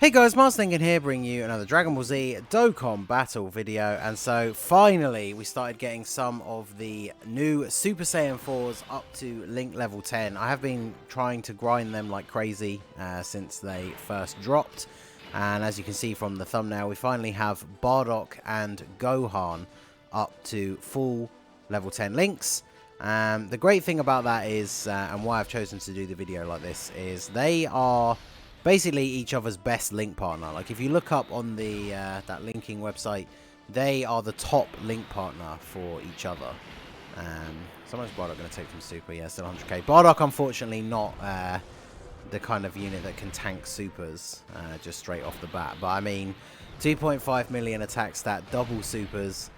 Hey guys, Mars Thinking here, bringing you another Dragon Ball Z Dokkan battle video. And so finally we started getting some of the new Super Saiyan 4s up to Link level 10. I have been trying to grind them like crazy since they first dropped. And as you can see from the thumbnail, we finally have Bardock and Gohan up to full level 10 links. The great thing about that is, and why I've chosen to do the video like this, is they are basically each other's best link partner. Like if you look up on the that linking website, they are the top link partner for each other. So much Bardock going to take from Super? Yeah, still 100k. Bardock, unfortunately, not the kind of unit that can tank supers just straight off the bat. But I mean, 2.5 million attack stat, double supers.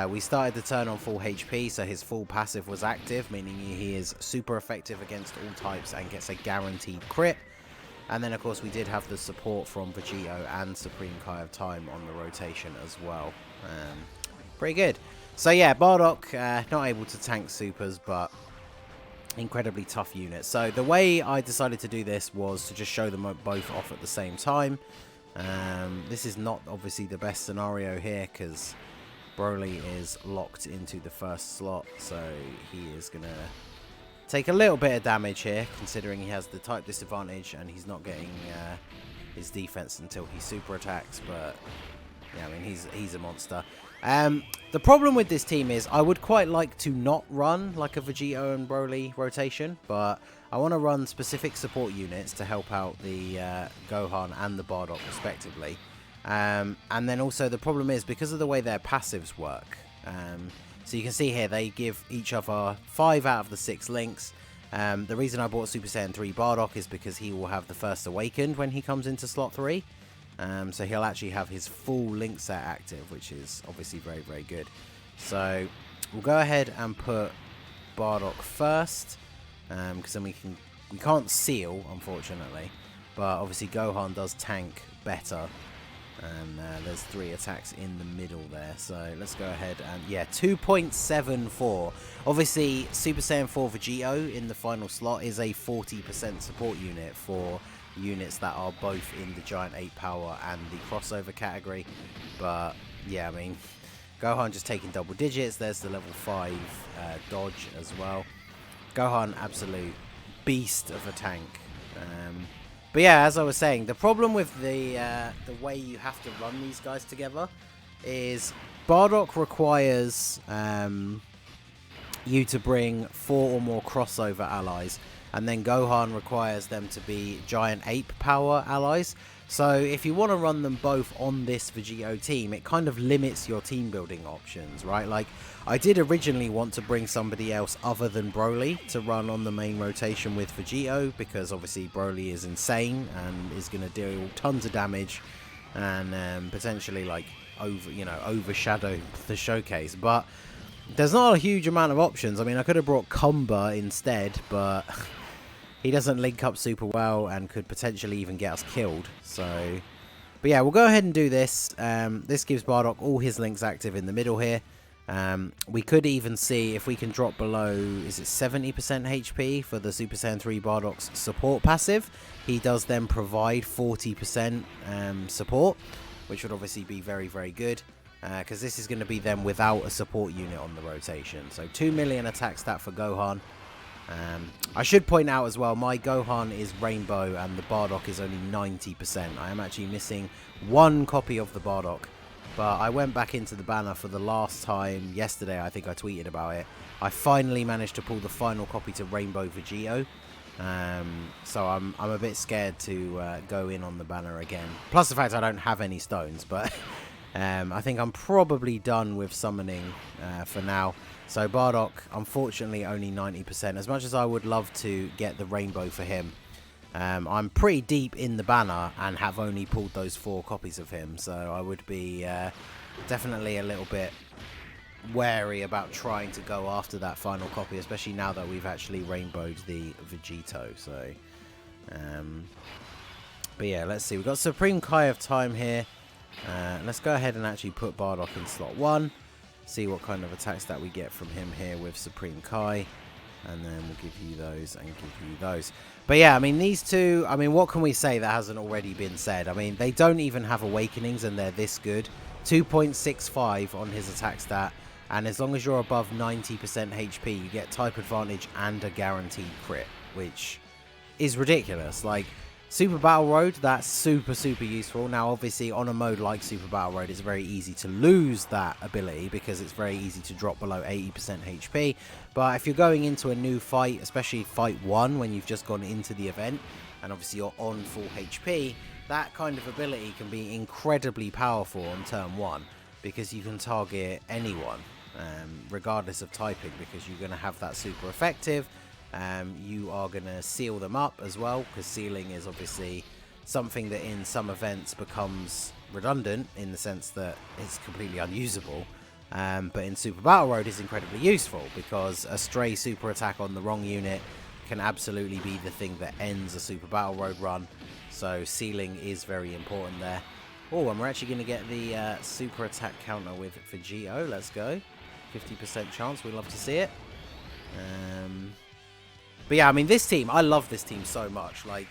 We started the turn on full HP, so his full passive was active, meaning he is super effective against all types and gets a guaranteed crit. And then, of course, we did have the support from Vegito and Supreme Kai of Time on the rotation as well. Pretty good. So, yeah, Bardock, not able to tank supers, but incredibly tough unit. So, the way I decided to do this was to just show them both off at the same time. This is not, obviously, the best scenario here, because Broly is locked into the first slot, so he is going to take a little bit of damage here, considering he has the type disadvantage and he's not getting his defense until he super attacks. But yeah, I mean, he's a monster. The problem with this team is I would quite like to not run like a Vegito and Broly rotation, but I want to run specific support units to help out the Gohan and the Bardock respectively. And then also the problem is, because of the way their passives work, so you can see here, they give each other 5 out of the 6 links. The reason I bought Super Saiyan 3 Bardock is because he will have the first Awakened when he comes into slot 3. So he'll actually have his full link set active, which is obviously very, very good. So we'll go ahead and put Bardock first, because then we can't seal, unfortunately. But obviously Gohan does tank better. And there's 3 attacks in the middle there. So let's go ahead and, yeah, 2.74. Obviously, Super Saiyan 4 Vegito in the final slot is a 40% support unit for units that are both in the Giant 8 power and the crossover category. But, yeah, I mean, Gohan just taking double digits. There's the level 5 dodge as well. Gohan, absolute beast of a tank. But yeah, as I was saying, the problem with the way you have to run these guys together is Bardock requires you to bring 4 or more crossover allies, and then Gohan requires them to be Giant Ape power allies. So if you want to run them both on this Vegito team, it kind of limits your team building options, right? Like, I did originally want to bring somebody else other than Broly to run on the main rotation with Vegito, because obviously Broly is insane and is going to deal tons of damage and potentially like overshadow the showcase. But there's not a huge amount of options. I mean, I could have brought Kumba instead, but he doesn't link up super well and could potentially even get us killed. So, but yeah, we'll go ahead and do this. This gives Bardock all his links active in the middle here. We could even see if we can drop below, is it 70% HP for the Super Saiyan 3 Bardock's support passive. He does then provide 40% support, which would obviously be very, very good. Because this is going to be them without a support unit on the rotation. So 2 million attack stat for Gohan. I should point out as well, my Gohan is Rainbow and the Bardock is only 90%. I am actually missing 1 copy of the Bardock. But I went back into the banner for the last time yesterday. I think I tweeted about it. I finally managed to pull the final copy to Rainbow Vegito. So I'm a bit scared to go in on the banner again. Plus the fact I don't have any stones. But I think I'm probably done with summoning for now. So Bardock, unfortunately, only 90%. As much as I would love to get the Rainbow for him, I'm pretty deep in the banner and have only pulled those 4 copies of him. So I would be definitely a little bit wary about trying to go after that final copy, especially now that we've actually rainbowed the Vegito. So, but yeah, let's see. We've got Supreme Kai of Time here. Let's go ahead and actually put Bardock in slot 1. See what kind of attacks that we get from him here with Supreme Kai. And then we'll give you those and give you those. But yeah, I mean, these two, I mean, what can we say that hasn't already been said? I mean, they don't even have awakenings and they're this good. 2.65 on his attack stat. And as long as you're above 90% HP, you get type advantage and a guaranteed crit, which is ridiculous. Like, Super Battle Road, that's super useful. Now, obviously, on a mode like Super Battle Road, it's very easy to lose that ability because it's very easy to drop below 80% HP. But if you're going into a new fight, especially fight 1, when you've just gone into the event, and obviously you're on full HP, that kind of ability can be incredibly powerful on turn 1 because you can target anyone, regardless of typing, because you're going to have that super effective. You are going to seal them up as well, because sealing is obviously something that in some events becomes redundant in the sense that it's completely unusable. But in Super Battle Road is incredibly useful because a stray super attack on the wrong unit can absolutely be the thing that ends a Super Battle Road run. So sealing is very important there. Oh, and we're actually going to get the super attack counter with Vegito. Let's go. 50% chance. We'd love to see it. But yeah, I mean, this team, I love this team so much. Like,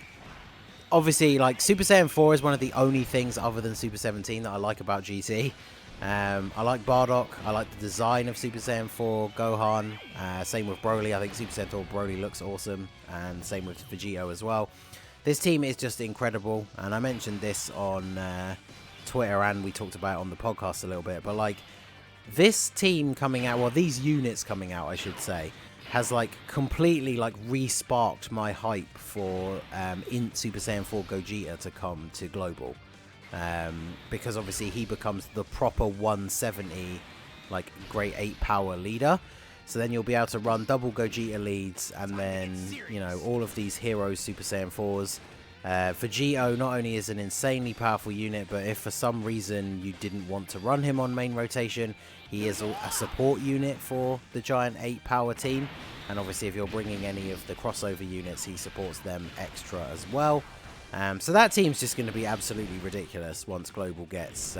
obviously, like, Super Saiyan 4 is one of the only things other than Super 17 that I like about GT. I like Bardock. I like the design of Super Saiyan 4 Gohan. Same with Broly. I think Super Saiyan 4 Broly looks awesome. And same with Vegito as well. This team is just incredible. And I mentioned this on Twitter and we talked about it on the podcast a little bit. But, like, this team coming out, well, these units coming out, I should say, has like completely like re-sparked my hype for in Super Saiyan 4 Gogeta to come to global, because obviously he becomes the proper 170 like grade 8 power leader. So then you'll be able to run double Gogeta leads, and then, you know, all of these heroes Super Saiyan 4s. Vegito not only is an insanely powerful unit, but if for some reason you didn't want to run him on main rotation, he is a support unit for the Giant 8 power team. And obviously if you're bringing any of the crossover units, he supports them extra as well. So that team's just going to be absolutely ridiculous once Global gets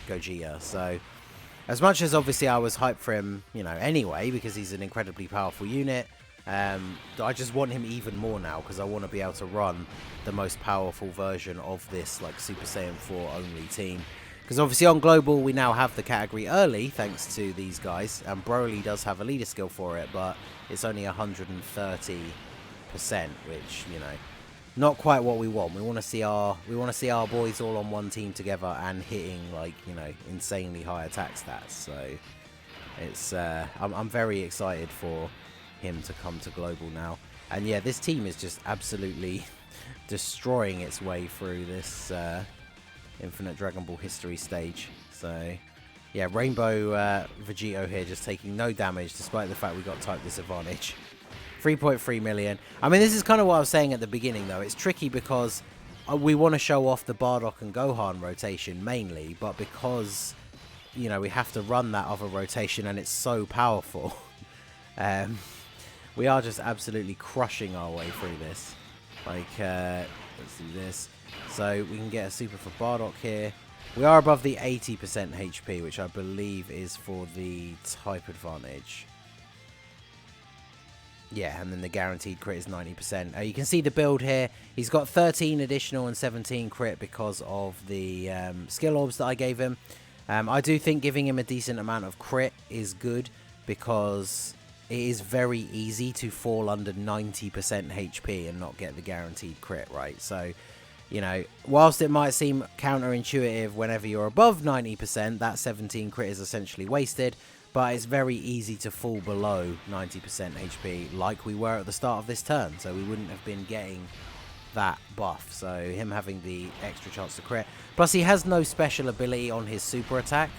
Gogeta. So as much as obviously I was hyped for him, you know, anyway, because he's an incredibly powerful unit, I just want him even more now because I want to be able to run the most powerful version of this like Super Saiyan 4 only team. Because obviously on Global we now have the category early thanks to these guys, and Broly does have a leader skill for it, but it's only 130%, which, you know, not quite what we want. We want to see our boys all on one team together and hitting like, you know, insanely high attack stats. So it's I'm very excited for him to come to global now. And yeah, this team is just absolutely destroying its way through this Infinite Dragon Ball history stage. So yeah, Rainbow Vegito here just taking no damage despite the fact we got type disadvantage. 3.3 million. I mean, this is kind of what I was saying at the beginning though. It's tricky because we want to show off the Bardock and Gohan rotation mainly, but because, you know, we have to run that other rotation and it's so powerful, we are just absolutely crushing our way through this. Like, let's do this. So we can get a super for Bardock here. We are above the 80% HP, which I believe is for the type advantage. Yeah, and then the guaranteed crit is 90%. You can see the build here. He's got 13 additional and 17 crit because of the skill orbs that I gave him. I do think giving him a decent amount of crit is good because it is very easy to fall under 90% HP and not get the guaranteed crit, right? So, you know, whilst it might seem counterintuitive whenever you're above 90%, that 17 crit is essentially wasted. But it's very easy to fall below 90% HP like we were at the start of this turn. So we wouldn't have been getting that buff. So him having the extra chance to crit. Plus he has no special ability on his super attack.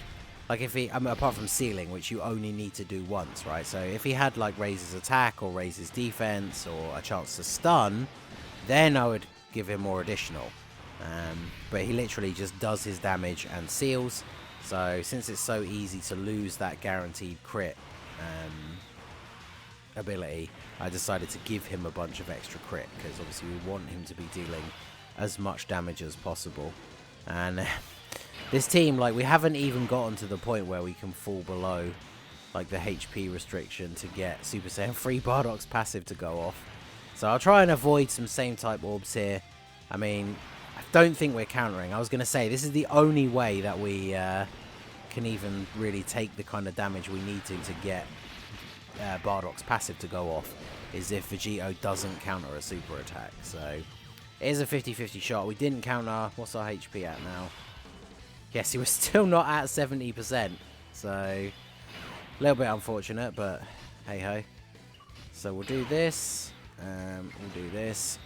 Like if he, I mean, apart from sealing, which you only need to do once, right? So if he had like raise his attack or raise his defense or a chance to stun, then I would give him more additional. But he literally just does his damage and seals. So since it's so easy to lose that guaranteed crit ability, I decided to give him a bunch of extra crit because obviously we want him to be dealing as much damage as possible. And this team, like, we haven't even gotten to the point where we can fall below like the HP restriction to get Super Saiyan 3 Bardock's passive to go off. So I'll try and avoid some same type orbs here. I mean, I don't think we're countering. I was going to say, this is the only way that we can even really take the kind of damage we need to get Bardock's passive to go off, is if Vegito doesn't counter a super attack. So it is a 50-50 shot. We didn't counter. What's our HP at now? Yes, he was still not at 70%. So a little bit unfortunate, but hey ho. So we'll do this. We'll do this.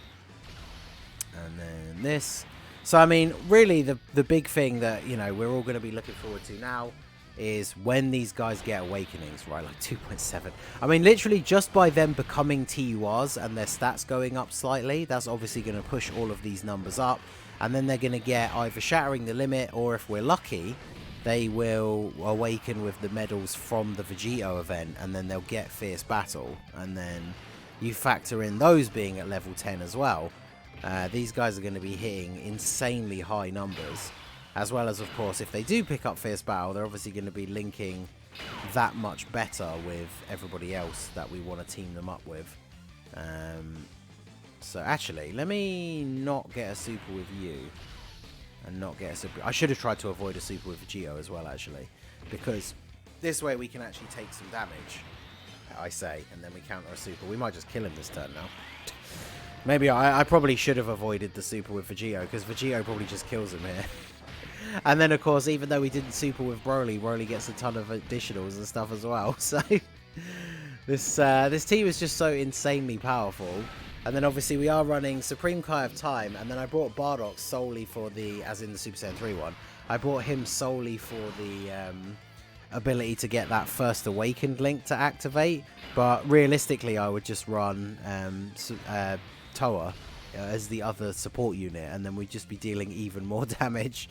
And then this. So I mean, really the big thing that, you know, we're all going to be looking forward to now is when these guys get awakenings, right? Like 2.7. I mean, literally just by them becoming TURs and their stats going up slightly, that's obviously going to push all of these numbers up. And then they're going to get either shattering the limit, or if we're lucky, they will awaken with the medals from the Vegito event, and then they'll get Fierce Battle. And then you factor in those being at level 10 as well. These guys are going to be hitting insanely high numbers. As well as, of course, if they do pick up Fierce Battle, they're obviously going to be linking that much better with everybody else that we want to team them up with. So actually, let me not get a super with you. And not get a super. I should have tried to avoid a super with Vegito as well, actually. Because this way we can actually take some damage, I say. And then we counter a super. We might just kill him this turn now. Maybe I probably should have avoided the super with Vegito, because Vegito probably just kills him here. And then, of course, even though we didn't super with Broly, Broly gets a ton of additionals and stuff as well. So this team is just so insanely powerful. And then, obviously, we are running Supreme Kai of Time. And then I brought Bardock solely for the, as in the Super Saiyan 3 one, I brought him solely for the ability to get that first awakened link to activate. But realistically, I would just run Toa as the other support unit, and then we'd just be dealing even more damage.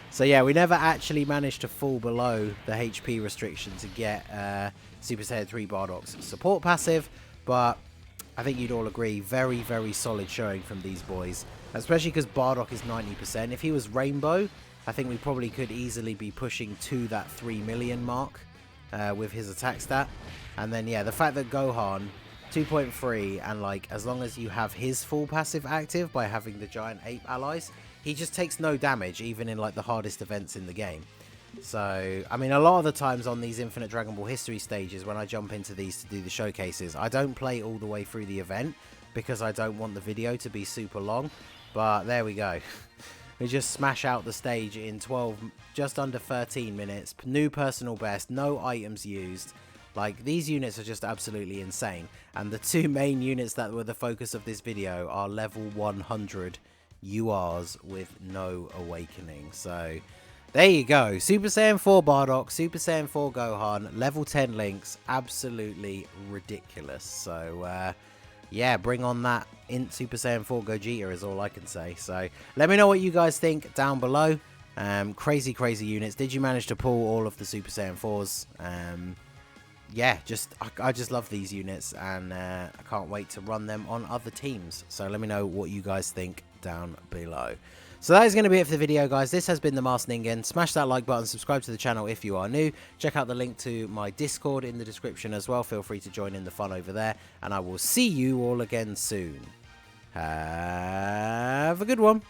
So yeah, we never actually managed to fall below the HP restriction to get Super Saiyan 3 Bardock's support passive, but I think you'd all agree, very, very solid showing from these boys, especially because Bardock is 90%. If he was Rainbow, I think we probably could easily be pushing to that 3 million mark with his attack stat. And then yeah, the fact that Gohan 2.3, and like as long as you have his full passive active by having the giant ape allies, he just takes no damage even in like the hardest events in the game. So I mean, a lot of the times on these Infinite Dragon Ball history stages, when I jump into these to do the showcases, I don't play all the way through the event because I don't want the video to be super long. But there we go. We just smash out the stage in 12, just under 13 minutes. New personal best, no items used. Like, these units are just absolutely insane. And the two main units that were the focus of this video are level 100 URs with no awakening. So, there you go. Super Saiyan 4 Bardock, Super Saiyan 4 Gohan, level 10 links. Absolutely ridiculous. So, yeah, bring on that in Super Saiyan 4 Gogeta is all I can say. So, let me know what you guys think down below. Crazy, crazy units. Did you manage to pull all of the Super Saiyan 4s? Yeah, I just love these units, and I can't wait to run them on other teams. So let me know what you guys think down below. So that is going to be it for the video, guys. This has been the Masked Ningen. Smash that like button, subscribe to the channel if you are new. Check out the link to my Discord in the description as well. Feel free to join in the fun over there, and I will see you all again soon. Have a good one.